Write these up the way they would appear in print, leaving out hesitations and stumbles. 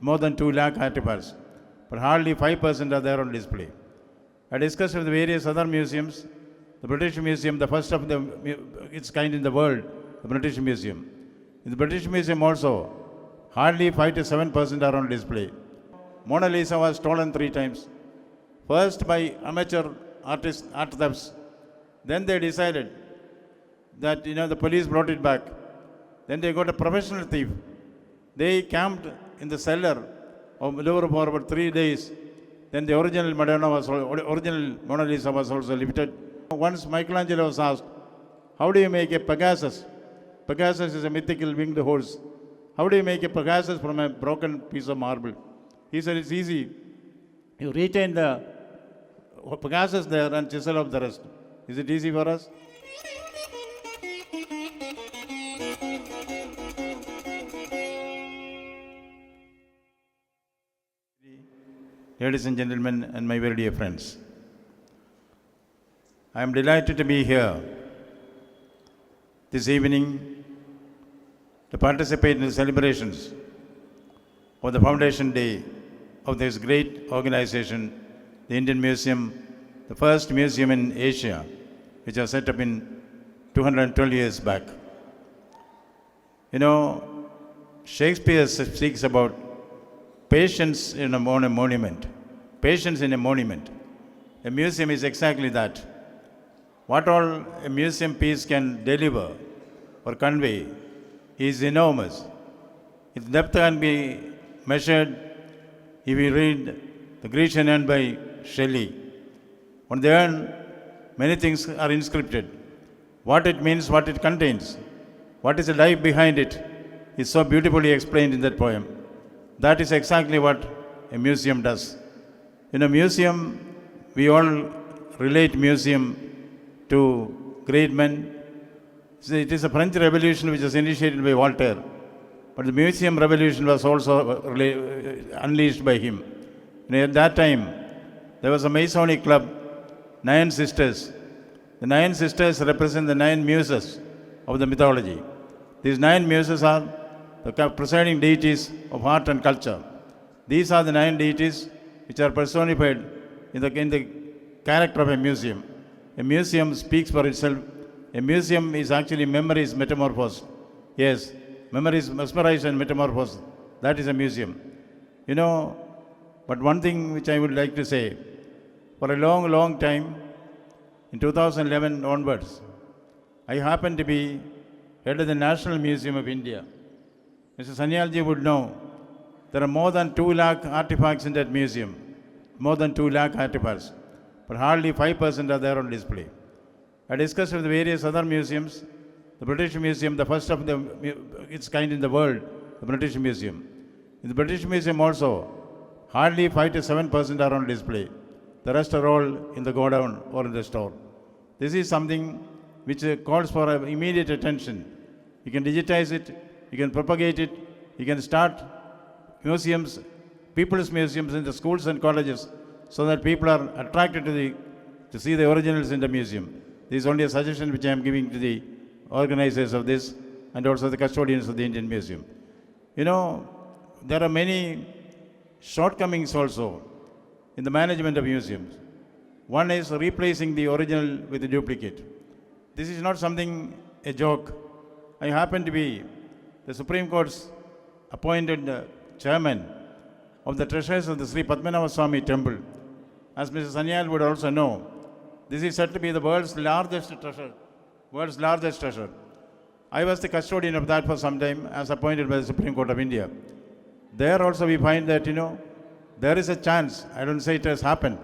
more than 2 lakh artifacts, but hardly 5% are there on display. I discussed with various other museums. The British Museum, the first of its kind in the world, the British Museum. In the British Museum also, hardly 5 to 7% are on display. Mona Lisa was stolen 3 times. First by amateur artists, art thefts. Then they decided that, the police brought it back. Then they got a professional thief. They camped in the cellar of Louvre for about 3 days. Then the original Mona Lisa was also lifted. Once Michelangelo was asked, how do you make a Pegasus? Pegasus is a mythical winged horse. How do you make a Pegasus from a broken piece of marble? He said, it's easy. You retain the Pegasus there and chisel off the rest. Is it easy for us? Ladies and gentlemen, and my very dear friends, I am delighted to be here this evening to participate in the celebrations of the Foundation Day of this great organization, the Indian Museum, the first museum in Asia, which was set up in 212 years back. Shakespeare speaks about patience in a monument. Patience in a monument. A museum is exactly that. What all a museum piece can deliver or convey is enormous. Its depth can be measured if we read the Grecian urn by Shelley. On the urn, many things are inscripted. What it means, what it contains, what is the life behind it is so beautifully explained in that poem. That is exactly what a museum does. In a museum, we all relate museum to great men. It is a French Revolution which was initiated by Voltaire, but the museum revolution was also unleashed by him. At that time, there was a Masonic club, 9 sisters. The 9 sisters represent the 9 muses of the mythology. These 9 muses are the presiding deities of art and culture. These are the 9 deities which are personified in the character of a museum. A museum speaks for itself. A museum is actually memories metamorphosed. Yes, memories mesmerized and metamorphosed. That is a museum. But one thing which I would like to say, for a long, long time, in 2011 onwards, I happened to be head of the National Museum of India. Mr. Sanyalji would know there are more than 2 lakh artifacts in that museum. More than 2 lakh artifacts. But hardly 5% are there on display. I discussed with various other museums. The British Museum, the first of its kind in the world, the British Museum. In the British Museum also, hardly 5 to 7% are on display. The rest are all in the godown or in the store. This is something which calls for immediate attention. You can digitize it, you can propagate it, you can start museums, people's museums in the schools and colleges, so that people are attracted to see the originals in the museum. This is only a suggestion which I am giving to the organizers of this and also the custodians of the Indian Museum. There are many shortcomings also in the management of museums. One is replacing the original with the duplicate. This is not something, a joke. I happen to be the Supreme Court's appointed chairman of the treasures of the Sri Padmanabhaswamy temple. As Mr. Sanyal would also know, this is said to be the world's largest treasure. I was the custodian of that for some time as appointed by the Supreme Court of India. There also we find that, there is a chance, I don't say it has happened,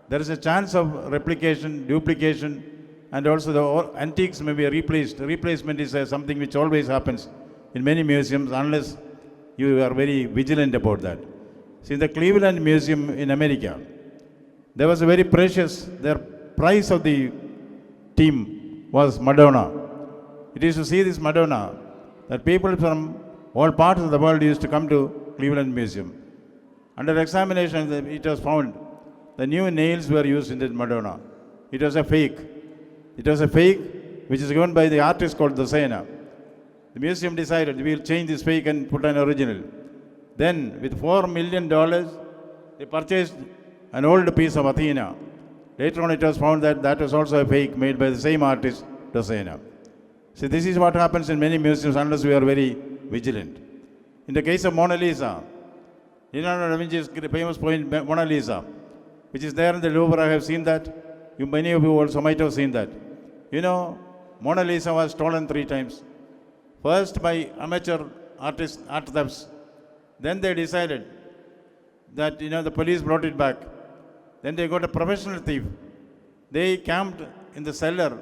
there is a chance of replication, duplication, and also the antiques may be replaced. Replacement is something which always happens in many museums unless you are very vigilant about that. See, in the Cleveland Museum in America, there was a very precious, their prize of the team was Madonna. It is to see this Madonna that people from all parts of the world used to come to Cleveland Museum. Under examination, it was found the new nails were used in that Madonna. It was a fake. It was a fake which is given by the artist called Dosena. The museum decided we will change this fake and put an original. Then, with $4 million, they purchased an old piece of Athena. Later on, it was found that that was also a fake made by the same artist, Dosena. See, this is what happens in many museums unless we are very vigilant. In the case of Mona Lisa, Leonardo da Vinci's famous poem Mona Lisa, which is there in the Louvre, I have seen that. Many of you also might have seen that. Mona Lisa was stolen 3 times. First by amateur artists, art thefts. Then they decided that, the police brought it back. Then they got a professional thief. They camped in the cellar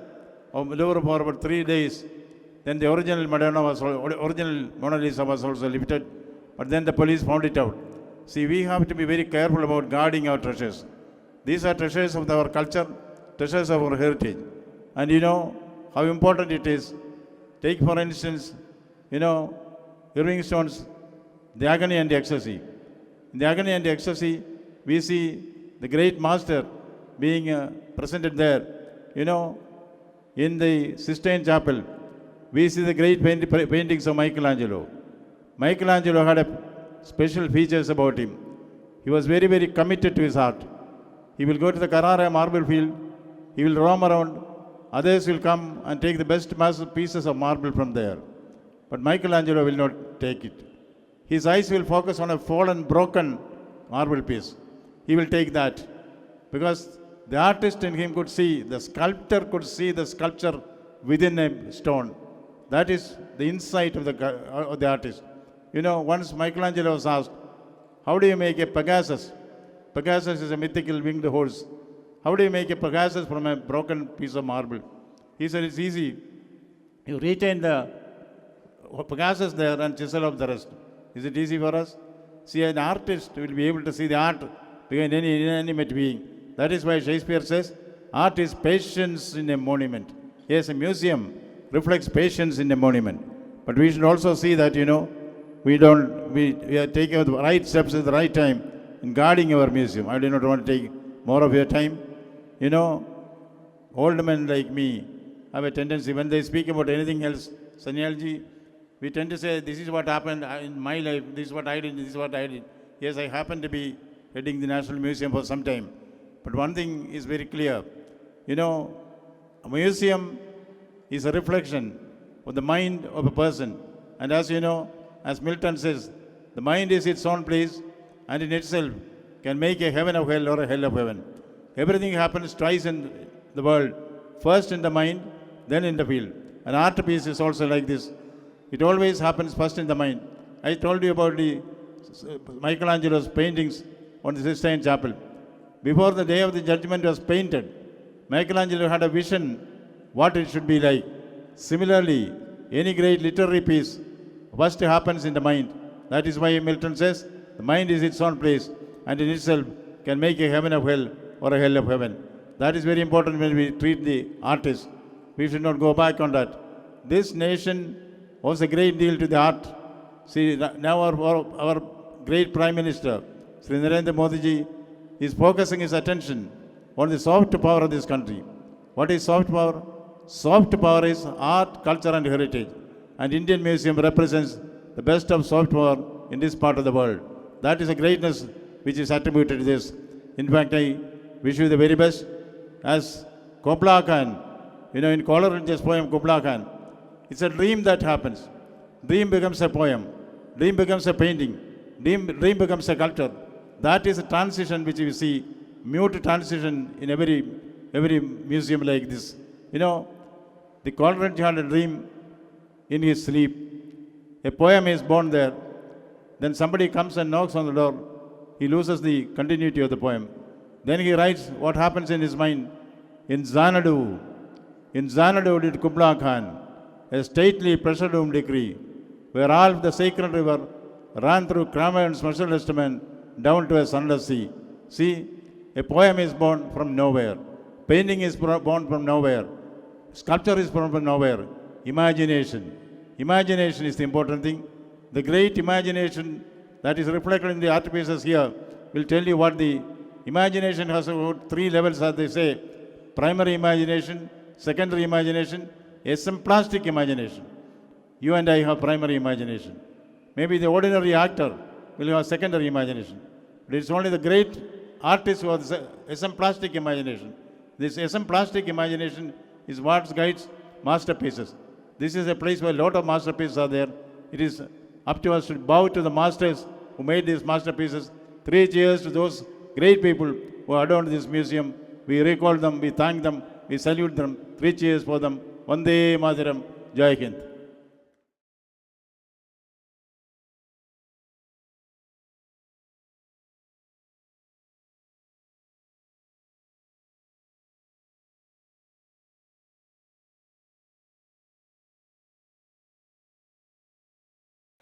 of Louvre for about 3 days. Then the original Mona Lisa was also lifted. But then the police found it out. See, we have to be very careful about guarding our treasures. These are treasures of our culture, treasures of our heritage. And how important it is. Take, for instance, Irving Stone's The Agony and the Ecstasy. In The Agony and the Ecstasy, we see the great master being presented there. In the Sistine Chapel, we see the great paintings of Michelangelo. Michelangelo had special features about him. He was very, very committed to his art. He will go to the Carrara marble field. He will roam around. Others will come and take the best pieces of marble from there. But Michelangelo will not take it. His eyes will focus on a fallen, broken marble piece. He will take that. Because the artist in him could see, the sculptor could see the sculpture within a stone. That is the insight of the artist. Once Michelangelo was asked, how do you make a Pegasus? Pegasus is a mythical winged horse. How do you make a Pegasus from a broken piece of marble? He said, it's easy. You retain the Pegasus there and chisel up the rest. Is it easy for us? See, an artist will be able to see the art behind any inanimate being. That is why Shakespeare says, art is patience in a monument. Yes, a museum reflects patience in a monument. But we should also see that, we are taking the right steps at the right time in guarding our museum. I do not want to take more of your time. Old men like me have a tendency, when they speak about anything else, Sanyalji, we tend to say, this is what happened in my life, this is what I did, this is what I did. Yes, I happen to be heading the National Museum for some time. But one thing is very clear. A museum is a reflection of the mind of a person. And as as Milton says, the mind is its own place and in itself can make a heaven of hell or a hell of heaven. Everything happens twice in the world. First in the mind, then in the field. An art piece is also like this. It always happens first in the mind. I told you about the Michelangelo's paintings on the Sistine Chapel. Before the day of the judgment was painted, Michelangelo had a vision what it should be like. Similarly, any great literary piece first happens in the mind. That is why Milton says, the mind is its own place and in itself can make a heaven of hell or a hell of heaven. That is very important when we treat the artist. We should not go back on that. This nation owes a great deal to the art. See, now our great Prime Minister, Sri Narendra Modi ji, is focusing his attention on the soft power of this country. What is soft power? Soft power is art, culture and heritage. And Indian Museum represents the best of soft power in this part of the world. That is a greatness which is attributed to this. In fact, I wish you the very best. As Kubla Khan, in Coleridge's poem Kubla Khan, it's a dream that happens. Dream becomes a poem. Dream becomes a painting. Dream becomes a sculpture. That is a transition which we see, mute transition in every museum like this. The Coleridge had a dream in his sleep. A poem is born there. Then somebody comes and knocks on the door. He loses the continuity of the poem. Then he writes what happens in his mind. In Xanadu did Kubla Khan a stately pressure-doomed decree, where all the sacred river ran through Cramain's merciless domain down to a sunless sea. See, a poem is born from nowhere. Painting is born from nowhere. Sculpture is born from nowhere. Imagination. Imagination is the important thing. The great imagination that is reflected in the art pieces here will tell you what the imagination has about 3 levels, as they say. Primary imagination, secondary imagination, exemplastic imagination. You and I have primary imagination. Maybe the ordinary actor will have secondary imagination. But it's only the great artists who have some plastic imagination. This some plastic imagination is what guides masterpieces. This is a place where a lot of masterpieces are there. It is up to us to bow to the masters who made these masterpieces. 3 cheers to those great people who adorned this museum. We recall them, we thank them, we salute them. 3 cheers for them. Vande Mataram, Jai Hind.